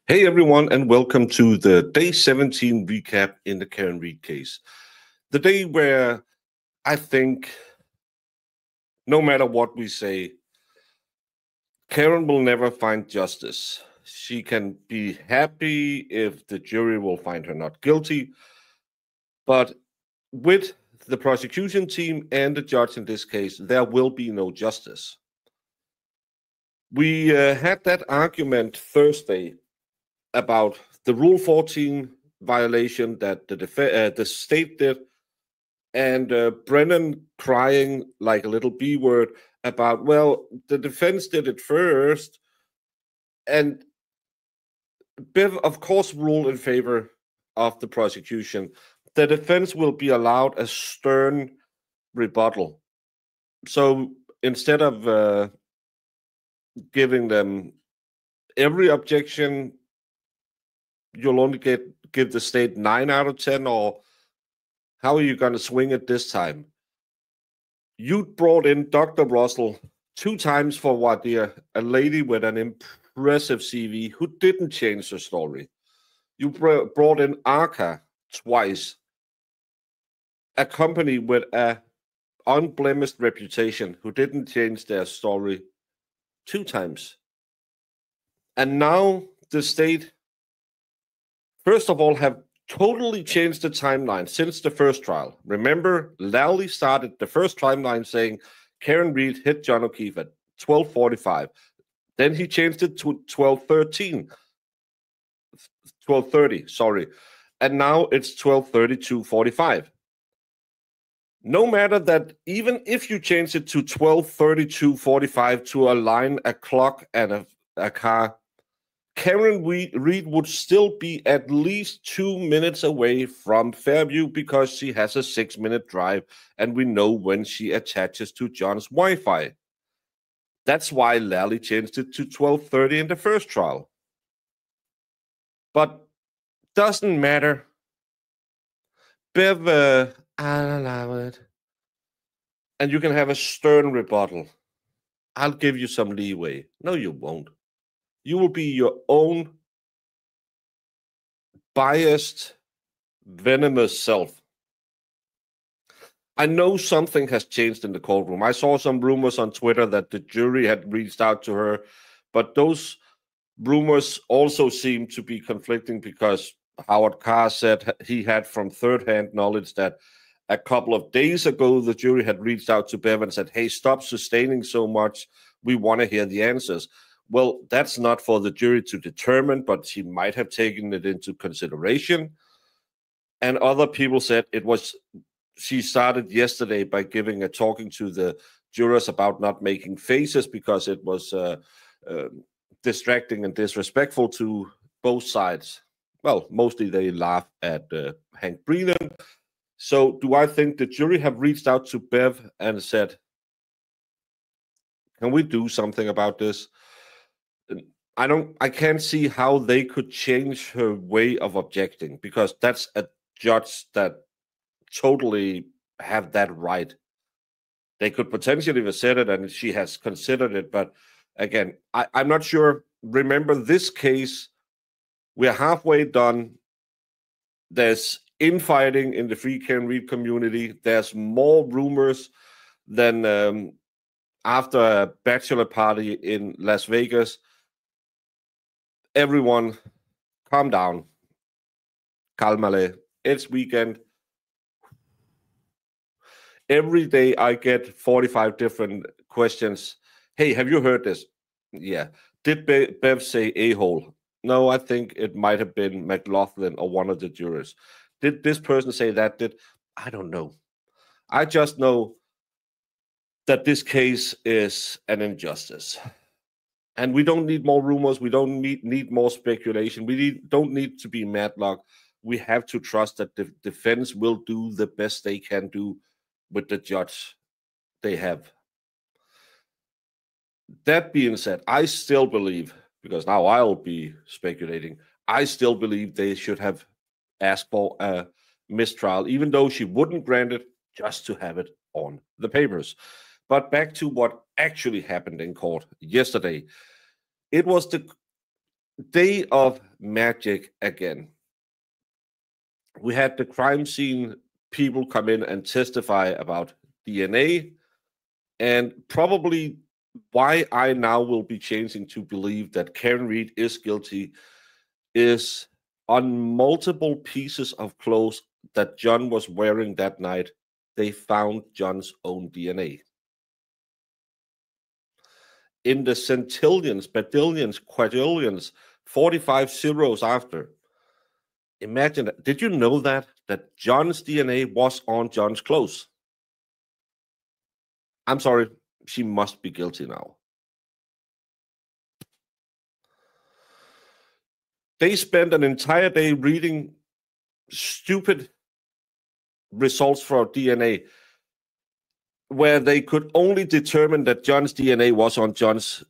Hey everyone, and welcome to the day 17 recap in the Karen Read case. The day where I think no matter what we say, Karen will never find justice. She can be happy if the jury will find her not guilty, but with the prosecution team and the judge in this case, there will be no justice. We had that argument Thursday about the Rule 14 violation that the state did, and Brennan crying like a little B word about, well, the defense did it first. And Bev, of course, ruled in favor of the prosecution. The defense will be allowed a stern rebuttal. So instead of giving them every objection, you'll only give the state 9 out of 10, or how are you going to swing it this time? You brought in Dr. Russell 2 times for voir dire, a lady with an impressive CV who didn't change her story. You brought in Arca twice, a company with an unblemished reputation who didn't change their story 2 times. And now the state, first of all, have totally changed the timeline since the first trial. Remember, Lally started the first timeline saying Karen Read hit John O'Keefe at 12:45. Then he changed it to 12:30, sorry. And now it's 12:32:45. No matter that, even if you change it to 12:32:45 to align a clock and a car, Karen Read would still be at least 2 minutes away from Fairview because she has a 6-minute drive, and we know when she attaches to John's Wi-Fi. That's why Lally changed it to 12:30 in the first trial. But doesn't matter. Bev, I'll allow it. And you can have a stern rebuttal. I'll give you some leeway. No, you won't. You will be your own biased, venomous self. I know something has changed in the courtroom. I saw some rumors on Twitter that the jury had reached out to her, but those rumors also seem to be conflicting because Howard Carr said he had from third-hand knowledge that a couple of days ago the jury had reached out to Bev and said, hey, stop sustaining so much. We want to hear the answers. Well, that's not for the jury to determine, but she might have taken it into consideration. And other people said she started yesterday by giving a talking to the jurors about not making faces because it was distracting and disrespectful to both sides. Well, mostly they laugh at Hank Brennan. So do I think the jury have reached out to Bev and said, can we do something about this? I can't see how they could change her way of objecting, because that's a judge that totally have that right. They could potentially have said it and she has considered it, but again, I'm not sure. Remember, this case, we're halfway done. There's infighting in the Free Karen Read community. There's more rumors than after a bachelor party in Las Vegas. Everyone, calm down. Calmale. It's weekend. Every day I get 45 different questions. Hey, have you heard this? Yeah. Did Bev say a-hole? No, I think it might have been McLaughlin or one of the jurors. Did this person say that? I don't know. I just know that this case is an injustice. And we don't need more rumors. We don't need more speculation. We don't need to be Matlock. We have to trust that the defense will do the best they can do with the judge they have. That being said, I still believe, because now I'll be speculating, I still believe they should have asked for a mistrial, even though she wouldn't grant it, just to have it on the papers. But back to what actually happened in court yesterday. It was the day of magic again. We had the crime scene people come in and testify about DNA, and probably why I now will be changing to believe that Karen Read is guilty is on multiple pieces of clothes that John was wearing that night, they found John's own DNA. In the centillions, badillions, quadrillions, 45 zeros after, imagine that. Did you know that John's DNA was on John's clothes? I'm sorry, she must be guilty now. They spent an entire day reading stupid results for DNA where they could only determine that John's DNA was on John's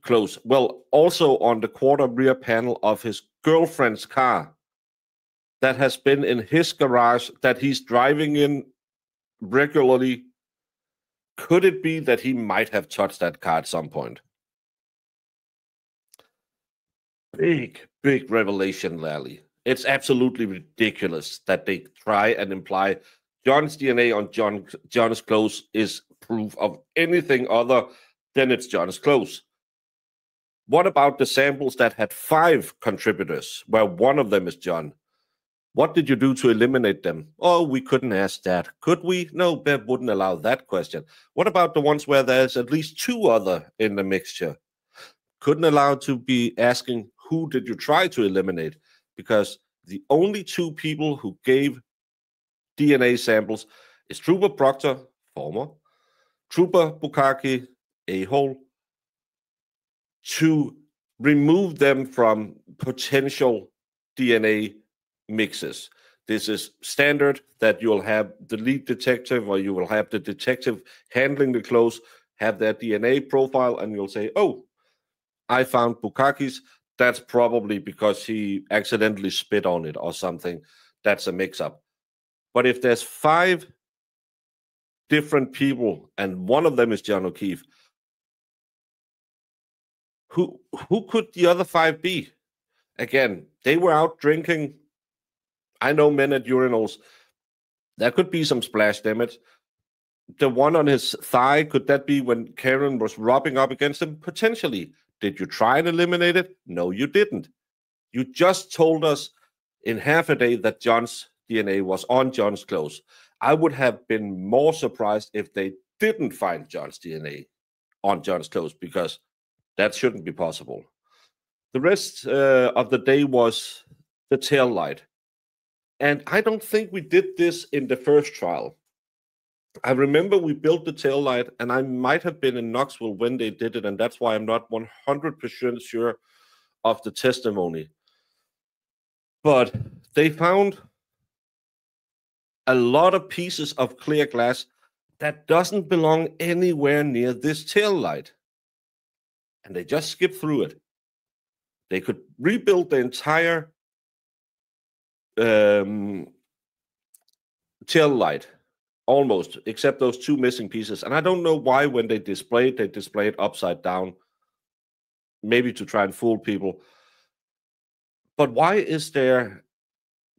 clothes. Well, also on the quarter rear panel of his girlfriend's car that has been in his garage that he's driving in regularly. Could it be that he might have touched that car at some point? Big revelation, Lally. It's absolutely ridiculous that they try and imply John's DNA on John's clothes is proof of anything other than it's John's clothes. What about the samples that had 5 contributors, where one of them is John? What did you do to eliminate them? Oh, we couldn't ask that. Could we? No, Bev wouldn't allow that question. What about the ones where there's at least 2 other in the mixture? Couldn't allow to be asking, who did you try to eliminate? Because the only 2 people who gave DNA samples is Trooper Proctor, former, Trooper Bukaki, a-hole, to remove them from potential DNA mixes. This is standard that you'll have the lead detective or you will have the detective handling the clothes, have their DNA profile, and you'll say, oh, I found Bukaki's. That's probably because he accidentally spit on it or something. That's a mix-up. But if there's 5 different people and one of them is John O'Keefe, who could the other 5 be? Again, they were out drinking. I know men at urinals. There could be some splash damage. The one on his thigh, could that be when Karen was rubbing up against him? Potentially. Did you try and eliminate it? No, you didn't. You just told us in half a day that John's DNA was on John's clothes. I would have been more surprised if they didn't find John's DNA on John's clothes, because that shouldn't be possible. The rest of the day was the tail light. And I don't think we did this in the first trial. I remember we built the tail light, and I might have been in Knoxville when they did it, and that's why I'm not 100% sure of the testimony. But they found a lot of pieces of clear glass that doesn't belong anywhere near this tail light. And they just skipped through it. They could rebuild the entire tail light, almost, except those 2 missing pieces. And I don't know why when they display it upside down, maybe to try and fool people. But why is there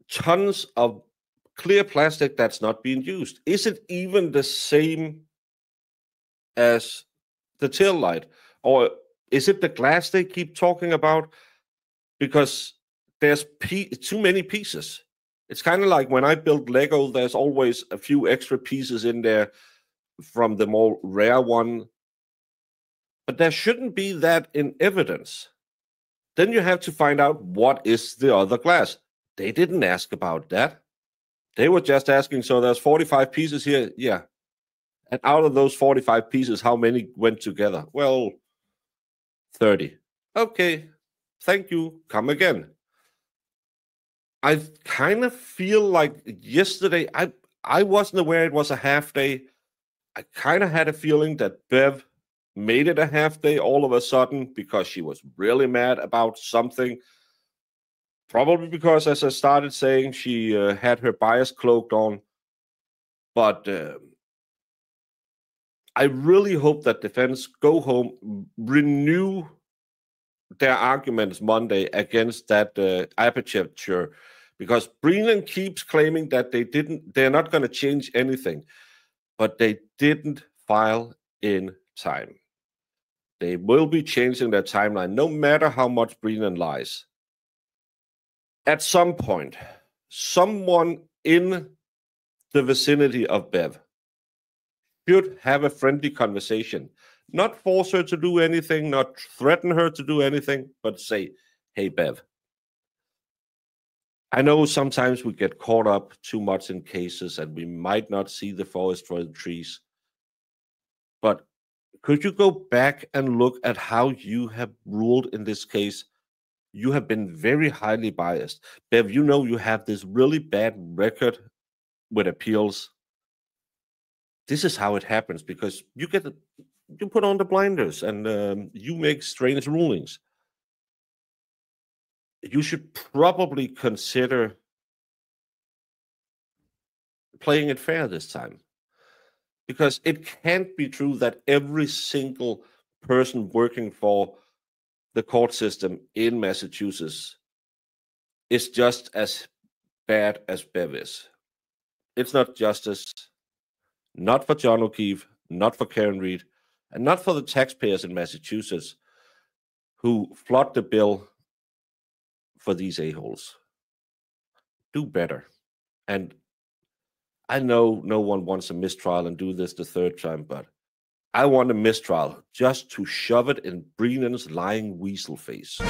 tons of clear plastic that's not being used? Is it even the same as the tail light? Or is it the glass they keep talking about? Because there's too many pieces. It's kind of like when I build Lego, there's always a few extra pieces in there from the more rare one. But there shouldn't be that in evidence. Then you have to find out what is the other glass. They didn't ask about that. They were just asking, so there's 45 pieces here. Yeah. And out of those 45 pieces, how many went together? Well, 30. Okay. Thank you. Come again. I kind of feel like yesterday, I wasn't aware it was a half day. I kind of had a feeling that Bev made it a half day all of a sudden because she was really mad about something. Probably because, as I started saying, she had her bias cloaked on. But I really hope that defense go home, renew their arguments Monday against that aperture, because Brennan keeps claiming that they're not going to change anything, but they didn't file in time. They will be changing their timeline, no matter how much Brennan lies. At some point, someone in the vicinity of Bev should have a friendly conversation. Not force her to do anything, not threaten her to do anything, but say, hey, Bev, I know sometimes we get caught up too much in cases and we might not see the forest for the trees. But could you go back and look at how you have ruled in this case? You have been very highly biased. Bev, you know you have this really bad record with appeals. This is how it happens, because you put on the blinders and you make strange rulings. You should probably consider playing it fair this time, because it can't be true that every single person working for the court system in Massachusetts is just as bad as Bev is. It's not justice, not for John O'Keefe, not for Karen Read, and not for the taxpayers in Massachusetts who flood the bill for these a-holes. Do better. And I know no one wants a mistrial and do this the third time, but I want a mistrial just to shove it in Brennan's lying weasel face.